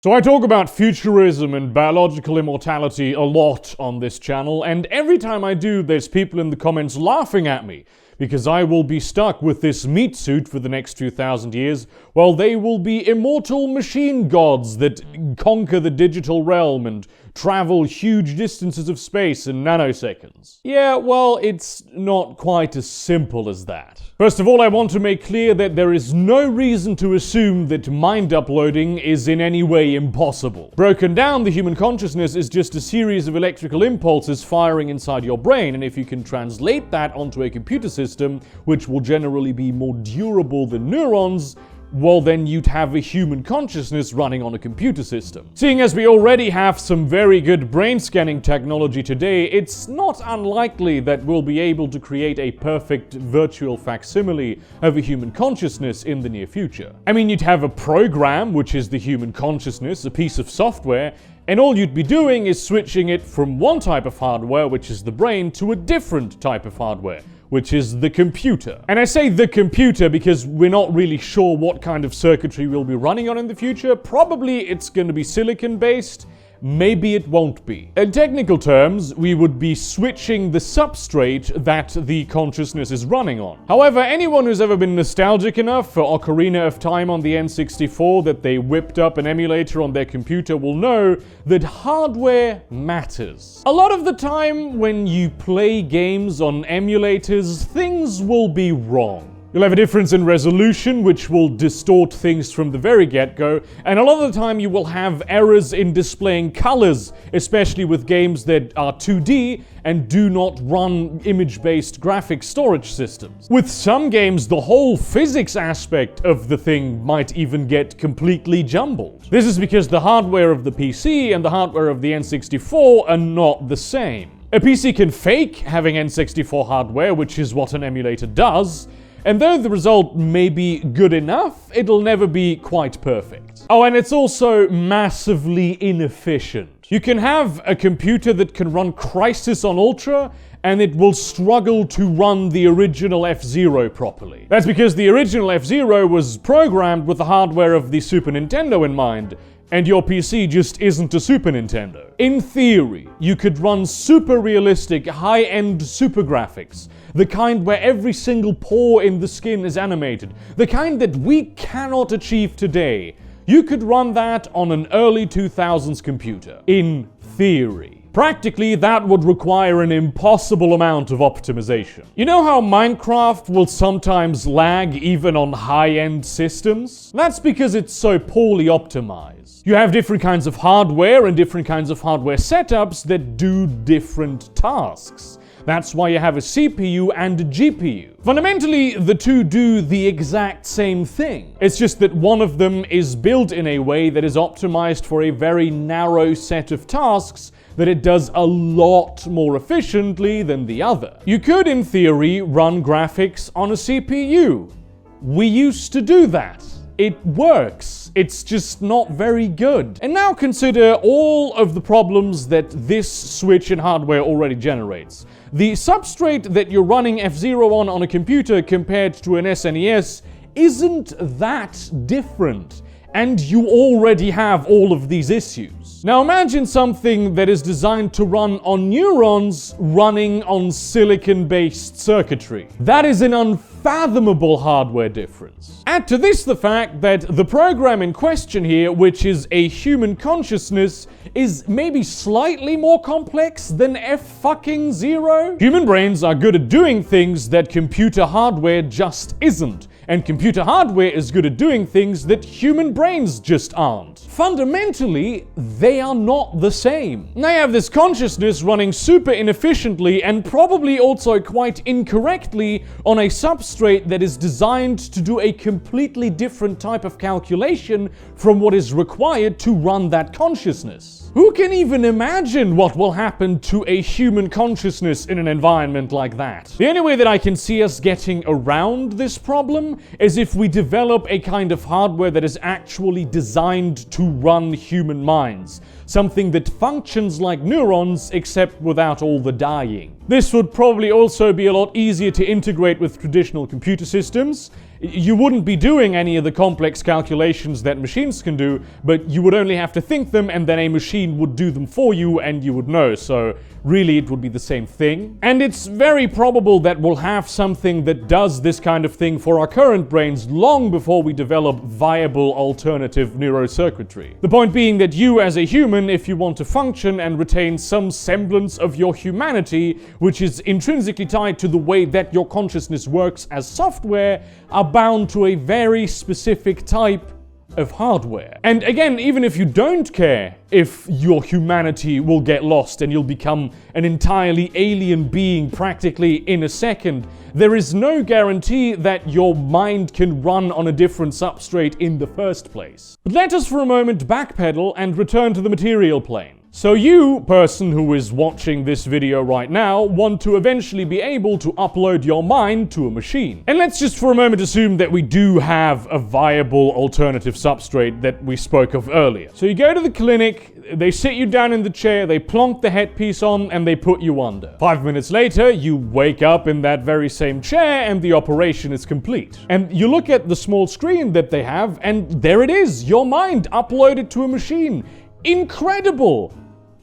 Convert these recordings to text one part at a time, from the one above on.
So I talk about futurism and biological immortality a lot on this channel, and every time I do, there's people in the comments laughing at me because I will be stuck with this meat suit for the next few thousand years, while they will be immortal machine gods that conquer the digital realm and travel huge distances of space in nanoseconds. Yeah, well, it's not quite as simple as that. First of all, I want to make clear that there is no reason to assume that mind uploading is in any way impossible. Broken down, the human consciousness is just a series of electrical impulses firing inside your brain, and if you can translate that onto a computer system, which will generally be more durable than neurons, well, then you'd have a human consciousness running on a computer system. Seeing as we already have some very good brain scanning technology today, it's not unlikely that we'll be able to create a perfect virtual facsimile of a human consciousness in the near future. I mean, you'd have a program, which is the human consciousness, a piece of software, and all you'd be doing is switching it from one type of hardware, which is the brain, to a different type of hardware, which is the computer. And I say the computer because we're not really sure what kind of circuitry we'll be running on in the future. Probably it's going to be silicon-based. Maybe it won't be. In technical terms, we would be switching the substrate that the consciousness is running on. However, anyone who's ever been nostalgic enough for Ocarina of Time on the N64 that they whipped up an emulator on their computer will know that hardware matters. A lot of the time when you play games on emulators, things will be wrong. You'll have a difference in resolution, which will distort things from the very get-go, and a lot of the time you will have errors in displaying colors, especially with games that are 2D and do not run image-based graphic storage systems. With some games, the whole physics aspect of the thing might even get completely jumbled. This is because the hardware of the PC and the hardware of the N64 are not the same. A PC can fake having N64 hardware, which is what an emulator does, and though the result may be good enough, it'll never be quite perfect. Oh, and it's also massively inefficient. You can have a computer that can run Crysis on Ultra, and it will struggle to run the original F-Zero properly. That's because the original F-Zero was programmed with the hardware of the Super Nintendo in mind, and your PC just isn't a Super Nintendo. In theory, you could run super realistic, high-end super graphics, the kind where every single pore in the skin is animated, the kind that we cannot achieve today. You could run that on an early 2000s computer. In theory. Practically, that would require an impossible amount of optimization. You know how Minecraft will sometimes lag even on high-end systems? That's because it's so poorly optimized. You have different kinds of hardware and different kinds of hardware setups that do different tasks. That's why you have a CPU and a GPU. Fundamentally, the two do the exact same thing. It's just that one of them is built in a way that is optimized for a very narrow set of tasks that it does a lot more efficiently than the other. You could, in theory, run graphics on a CPU. We used to do that. It works. It's just not very good. And now consider all of the problems that this switch in hardware already generates. The substrate that you're running F-Zero on a computer compared to an SNES isn't that different. And you already have all of these issues. Now imagine something that is designed to run on neurons running on silicon-based circuitry. That is an unfathomable hardware difference. Add to this the fact that the program in question here, which is a human consciousness, is maybe slightly more complex than F-Zero. Human brains are good at doing things that computer hardware just isn't. And computer hardware is good at doing things that human brains just aren't. Fundamentally, they are not the same. They have this consciousness running super inefficiently and probably also quite incorrectly on a substrate that is designed to do a completely different type of calculation from what is required to run that consciousness. Who can even imagine what will happen to a human consciousness in an environment like that? The only way that I can see us getting around this problem is if we develop a kind of hardware that is actually designed to run human minds. Something that functions like neurons except without all the dying. This would probably also be a lot easier to integrate with traditional computer systems, You wouldn't be doing any of the complex calculations that machines can do, but you would only have to think them, and then a machine would do them for you, and you would know. So really, it would be the same thing. And it's very probable that we'll have something that does this kind of thing for our current brains long before we develop viable alternative neurocircuitry. The point being that you, as a human, if you want to function and retain some semblance of your humanity, which is intrinsically tied to the way that your consciousness works as software, are bound to a very specific type of hardware. And again, even if you don't care if your humanity will get lost and you'll become an entirely alien being practically in a second, there is no guarantee that your mind can run on a different substrate in the first place. But let us for a moment backpedal and return to the material plane. So you, person who is watching this video right now, want to eventually be able to upload your mind to a machine. And let's just for a moment assume that we do have a viable alternative substrate that we spoke of earlier. So you go to the clinic, they sit you down in the chair, they plonk the headpiece on, and they put you under. 5 minutes later, you wake up in that very same chair and the operation is complete. And you look at the small screen that they have, and there it is, your mind uploaded to a machine. Incredible!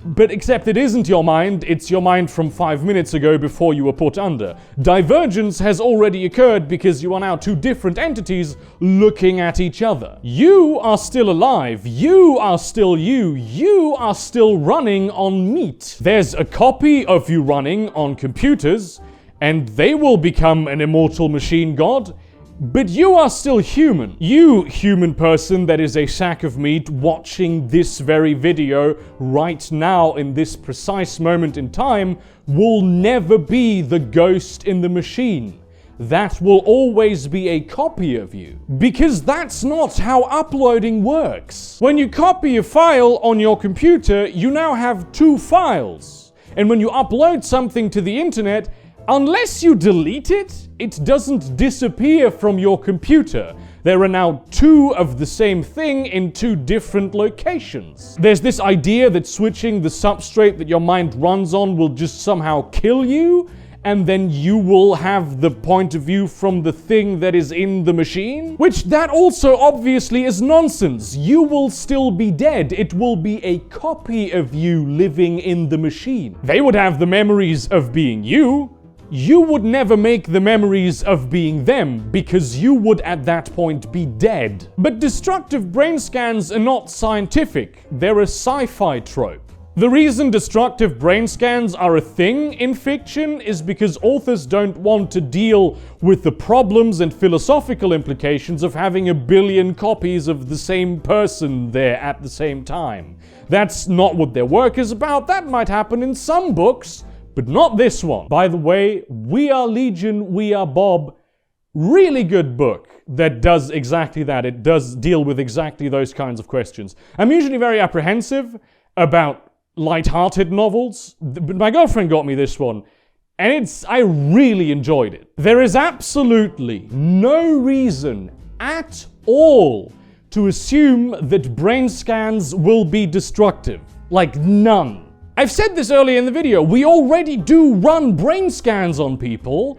But except it isn't your mind, it's your mind from 5 minutes ago before you were put under. Divergence has already occurred because you are now two different entities looking at each other. You are still alive, you are still you are still running on meat. There's a copy of you running on computers, and they will become an immortal machine god. But you are still human. You, human person that is a sack of meat watching this very video right now in this precise moment in time, will never be the ghost in the machine. That will always be a copy of you. Because that's not how uploading works. When you copy a file on your computer, you now have two files. And when you upload something to the internet, unless you delete it, it doesn't disappear from your computer. There are now two of the same thing in two different locations. There's this idea that switching the substrate that your mind runs on will just somehow kill you, and then you will have the point of view from the thing that is in the machine? Which that also obviously is nonsense. You will still be dead. It will be a copy of you living in the machine. They would have the memories of being you. You would never make the memories of being them, because you would at that point be dead. But destructive brain scans are not scientific, they're a sci-fi trope. The reason destructive brain scans are a thing in fiction is because authors don't want to deal with the problems and philosophical implications of having a billion copies of the same person there at the same time. That's not what their work is about. That might happen in some books, but not this one. By the way, We Are Legion, We Are Bob, really good book that does exactly that. It does deal with exactly those kinds of questions. I'm usually very apprehensive about light-hearted novels, but my girlfriend got me this one, and I really enjoyed it. There is absolutely no reason at all to assume that brain scans will be destructive. Like, none. I've said this earlier in the video, we already do run brain scans on people,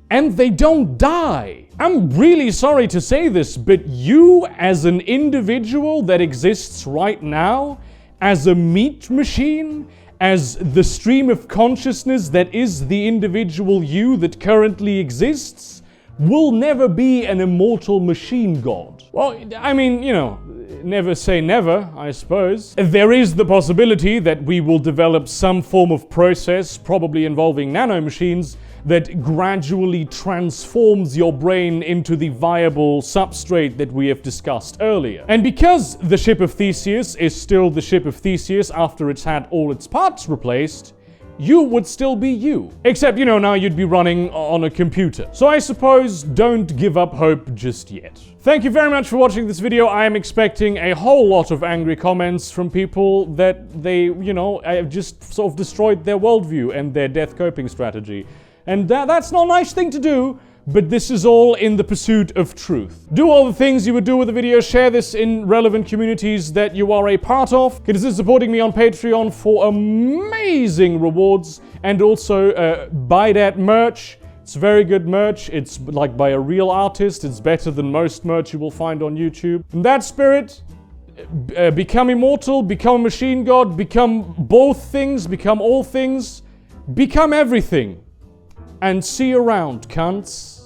and they don't die. I'm really sorry to say this, but you as an individual that exists right now, as a meat machine, as the stream of consciousness that is the individual you that currently exists, will never be an immortal machine god. Well, I mean, you know, never say never, I suppose. There is the possibility that we will develop some form of process, probably involving nanomachines, that gradually transforms your brain into the viable substrate that we have discussed earlier. And because the ship of Theseus is still the ship of Theseus after it's had all its parts replaced, you would still be you. Except, you know, now you'd be running on a computer. So I suppose don't give up hope just yet. Thank you very much for watching this video. I am expecting a whole lot of angry comments from people that they, you know, have just sort of destroyed their worldview and their death coping strategy. And that's not a nice thing to do, but this is all in the pursuit of truth. Do all the things you would do with the video, share this in relevant communities that you are a part of. Consider supporting me on Patreon for amazing rewards, and also buy that merch. It's very good merch. It's like by a real artist. It's better than most merch you will find on YouTube. In that spirit, become immortal, become a machine god, become both things, become all things, become everything. And see you around, cunts.